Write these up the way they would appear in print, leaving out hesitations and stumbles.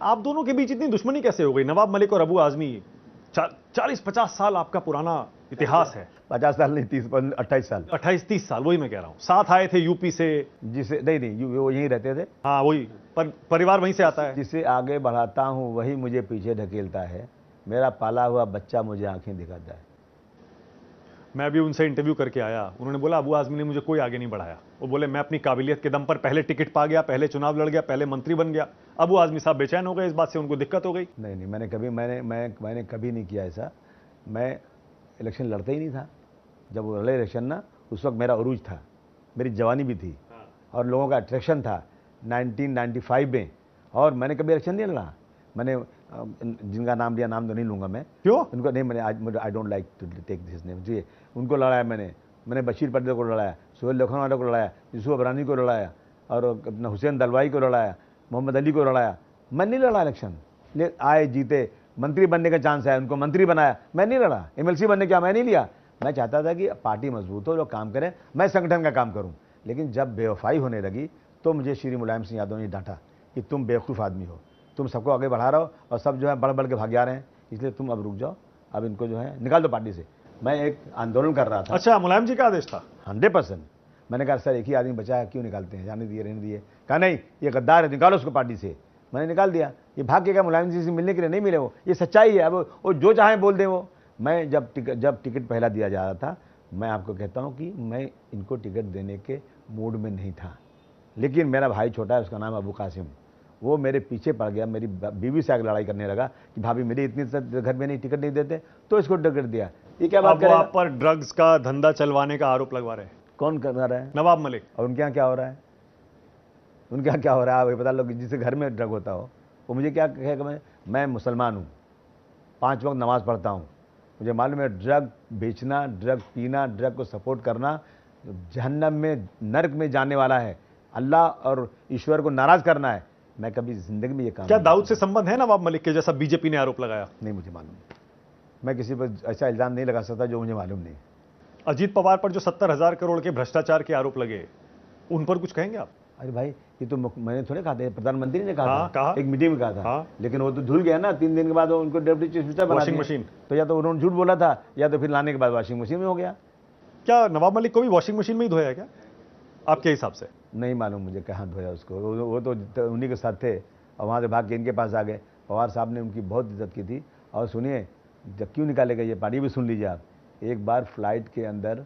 आप दोनों के बीच इतनी दुश्मनी कैसे हो गई, नवाब मलिक और अबू आजमी? 40-50 साल आपका पुराना इतिहास है। 50 साल नहीं, 30-28 साल, 28-30 साल, वही मैं कह रहा हूँ। साथ आए थे यूपी से। जिसे नहीं वो यहीं रहते थे। हाँ वही, परिवार वहीं से आता है। जिसे आगे बढ़ाता हूँ वही मुझे पीछे ढकेलता है, मेरा पाला हुआ बच्चा मुझे आंखें दिखाता है। मैं अभी उनसे इंटरव्यू करके आया, उन्होंने बोला अबू आजमी ने मुझे कोई आगे नहीं बढ़ाया। वो बोले मैं अपनी काबिलियत के दम पर पहले टिकट पा गया, पहले चुनाव लड़ गया, पहले मंत्री बन गया। अबू आजमी साहब बेचैन हो गए इस बात से, उनको दिक्कत हो गई। नहीं, मैंने कभी नहीं किया ऐसा। मैं इलेक्शन लड़ता ही नहीं था। जब वो लड़े इलेक्शन ना, उस वक्त मेरा अरूज था, मेरी जवानी भी थी और लोगों का अट्रैक्शन था 1995 में। और मैंने कभी इलेक्शन नहीं लड़ा। मैंने जिनका नाम लिया, नाम तो नहीं लूँगा मैं। क्यों? उनको नहीं, मैंने आज I don't like to take this name जी। उनको लड़ाया मैंने बशीर पर्दे को लड़ाया, सोहेल लखनवाला को लड़ाया, यूसुफ अबरानी को लड़ाया, और अपना हुसैन दलवाई को लड़ाया, मोहम्मद अली को लड़ाया। मैं नहीं लड़ा इलेक्शन। ले आए, जीते, मंत्री बनने का चांस आया, उनको मंत्री बनाया, मैं नहीं लड़ा। एमएलसी बनने का मैं नहीं लिया। मैं चाहता था कि पार्टी मजबूत हो, लोग काम करें, मैं संगठन का काम करूं। लेकिन जब बेवफाई होने लगी तो मुझे श्री मुलायम सिंह यादव ने डांटा कि तुम बेवकूफ़ आदमी हो, तुम सबको आगे बढ़ा रहे हो और सब जो है बढ़ बढ़ के भाग जा रहे हैं, इसलिए तुम अब रुक जाओ, अब इनको जो है निकाल दो पार्टी से। मैं एक आंदोलन कर रहा था। अच्छा, मुलायम जी का आदेश था? 100%। मैंने कहा सर एक ही आदमी बचा है, क्यों निकालते हैं, जाने दिए, रहने दिए। कहा नहीं, ये गद्दार है, निकालो उसको पार्टी से। मैंने निकाल दिया। ये भाग के क्या मुलायम जी से मिलने के लिए नहीं मिले, वो ये सच्चाई है। अब वो जो चाहे बोल दे वो। मैं जब टिकट पहला दिया जा रहा था, मैं आपको कहता हूं कि मैं इनको टिकट देने के मूड में नहीं था। लेकिन मेरा भाई छोटा है, उसका नाम अबू कासिम, वो मेरे पीछे पड़ गया, मेरी बीवी से आगे लड़ाई करने लगा कि भाभी मेरी इतनी घर में नहीं, टिकट नहीं देते, तो इसको टिकट दिया। ये क्या बात करेगा? आप पर ड्रग्स का धंधा चलवाने का आरोप लगवा रहे हैं। कौन कर रहा है? नवाब मलिक। और उनके यहाँ क्या हो रहा है? उनके यहाँ क्या हो रहा है आप बता लो। जिससे घर में ड्रग होता हो वो मुझे क्या कहेगा? मैं मुसलमान हूँ, 5 वक्त नमाज पढ़ता हूँ, मुझे मालूम है ड्रग बेचना, ड्रग पीना, ड्रग को सपोर्ट करना जहन्नम में, नर्क में जाने वाला है। अल्लाह और ईश्वर को नाराज करना है। मैं कभी जिंदगी में ये काम। क्या दाऊद से संबंध है नवाब मलिक के, जैसा बीजेपी ने आरोप लगाया? नहीं मुझे मालूम। मैं किसी पर ऐसा इल्जाम नहीं लगा सकता जो मुझे मालूम नहीं। अजीत पवार पर जो 70,000 करोड़ के भ्रष्टाचार के आरोप लगे, उन पर कुछ कहेंगे आप? अरे भाई, ये तो मैंने थोड़े कहा था, प्रधानमंत्री ने कहा था, एक मीटिंग में कहा था। लेकिन वो तो धुल गया ना, 3 दिन के बाद उनको डिप्टी चीफ मिनिस्टर बना दिया। Washing machine. तो या तो उन्होंने झूठ बोला था, या तो फिर लाने के बाद वॉशिंग मशीन में हो गया। क्या नवाब मलिक को भी वॉशिंग मशीन में ही धोया क्या आपके हिसाब से? नहीं मालूम मुझे कहाँ धोया उसको। वो तो उन्हीं के साथ थे और वहाँ से भाग के इनके पास आ गए। पवार साहब ने उनकी बहुत इज्जत की थी। और सुनिए, जब क्यों निकालेगा ये पार्टी भी सुन लीजिए आप। एक बार फ्लाइट के अंदर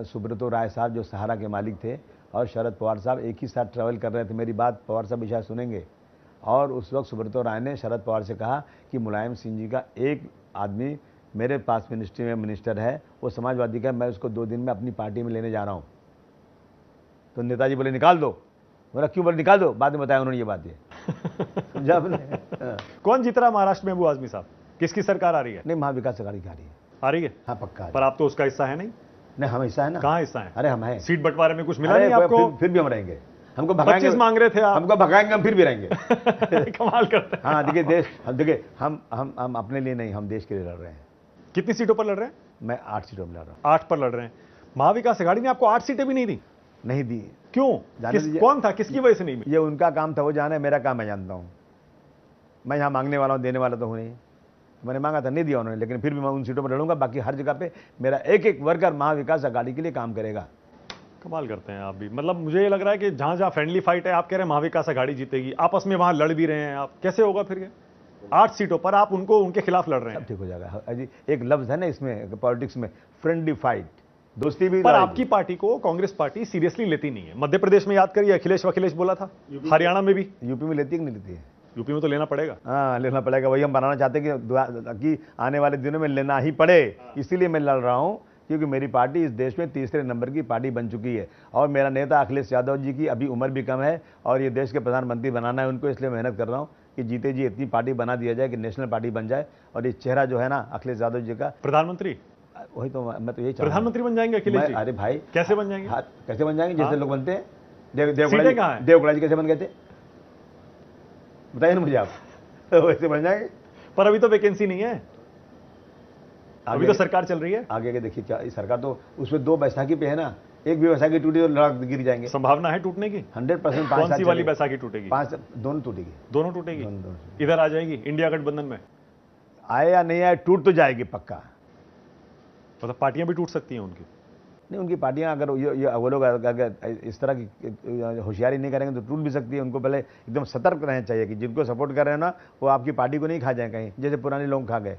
सुब्रतो राय साहब जो सहारा के मालिक थे और शरद पवार साहब एक ही साथ ट्रैवल कर रहे थे। मेरी बात पवार साहब भी शायद सुनेंगे। और उस वक्त सुब्रतो राय ने शरद पवार से कहा कि मुलायम सिंह जी का एक आदमी मेरे पास मिनिस्ट्री में मिनिस्टर है, वो समाजवादी का, मैं उसको 2 दिन में अपनी पार्टी में लेने जा रहा हूँ। तो नेताजी बोले निकाल दो। बोला क्यों? बोले निकाल दो। बाद में बताया उन्होंने ये बात। समझा आपने? कौन जीत रहा महाराष्ट्र में अबू आजमी साहब? किसकी सरकार आ रही है? नहीं, महाविकास अघाड़ी की आ रही है। आ रही है? हाँ पक्का। पर आप तो उसका हिस्सा है नहीं। नहीं, हम हिस्सा है ना। कहाँ हिस्सा है? अरे हम हैं। सीट बंटवारे में कुछ मिला नहीं आपको? फिर भी हम रहेंगे। हमको भगाएंगे। 25 मांग रहे थे आप। हमको भगाएंगे, हम फिर भी रहेंगे। कमाल करते हैं। हाँ देखिए हम अपने लिए नहीं, हम देश के लिए लड़ रहे हैं। कितनी सीटों पर लड़ रहे हैं? मैं 8 सीटों में लड़ रहा हूँ। 8 पर लड़ रहे हैं। महाविकास अघाड़ी ने आपको 8 सीटें भी नहीं दी? नहीं दी। क्यों? कौन था, किसकी वजह से नहीं मिली? ये उनका काम था, वो जाने, मेरा काम मैं जानता हूँ। मैं यहाँ मांगने वाला हूँ, देने वाला तो हूँ नहीं। मैंने मांगा था, नहीं दिया उन्होंने, लेकिन फिर भी मैं उन सीटों पर लड़ूंगा। बाकी हर जगह पे मेरा एक एक वर्कर महाविकास अघाड़ी के लिए काम करेगा। कमाल करते हैं आप भी। मतलब मुझे ये लग रहा है कि जहां जहां फ्रेंडली फाइट है, आप कह रहे हैं महाविकास अघाड़ी जीतेगी, आपस में वहां लड़ भी रहे हैं आप। कैसे होगा फिर ये? 8 सीटों पर आप उनके खिलाफ लड़ रहे हैं। सब ठीक हो जाएगा। अजी एक लफ्ज है ना इसमें पॉलिटिक्स में, फ्रेंडली फाइट, दोस्ती भी। पर आपकी पार्टी को कांग्रेस पार्टी सीरियसली लेती नहीं है। मध्य प्रदेश में याद करिए, अखिलेश बोला था। हरियाणा में भी। यूपी में लेती है कि नहीं लेती है? यूपी में तो लेना पड़ेगा। हाँ, लेना पड़ेगा। वही हम बनाना चाहते हैं कि आने वाले दिनों में लेना ही पड़े। इसीलिए मैं लड़ रहा हूँ, क्योंकि मेरी पार्टी इस देश में 3रे नंबर की पार्टी बन चुकी है। और मेरा नेता अखिलेश यादव जी की अभी उम्र भी कम है और ये देश के प्रधानमंत्री बनाना है उनको। इसलिए मेहनत कर रहा हूँ कि जीते जी इतनी पार्टी बना दिया जाए कि नेशनल पार्टी बन जाए। और ये चेहरा जो है ना अखिलेश यादव जी का, प्रधानमंत्री, वही तो मैं तो यही प्रधानमंत्री बन जाएंगे अखिलेश जी। अरे भाई कैसे बन जाएंगे? कैसे बन जाएंगे? जैसे लोग बनते हैं। देवगौड़ा जी कैसे बन गए थे, बताइए ना मुझे आप। वैसे बन जाएंगे। पर अभी तो वैकेंसी नहीं है, अभी तो सरकार चल रही है। आगे के देखिए क्या सरकार तो उसमें 2 बैसाखी पे है ना, एक भी बैसाखी टूटी तो लड़क गिर जाएंगे। संभावना है टूटने की? 100%। कौन सी वाली बैसाखी टूटेगी? 5 दोनों टूटेगी। दोनों टूटेगी? दोनों। इधर आ जाएगी इंडिया गठबंधन में? आए या नहीं आए, टूट तो जाएगी पक्का। मतलब पार्टियां भी टूट सकती हैं उनकी? नहीं, उनकी पार्टियां अगर वो लोग अगर इस तरह की होशियारी नहीं करेंगे तो टूट भी सकती है। उनको पहले एकदम सतर्क रहना चाहिए कि जिनको सपोर्ट कर रहे हैं ना, वो आपकी पार्टी को नहीं खा जाए कहीं, जैसे पुराने लोग खा गए।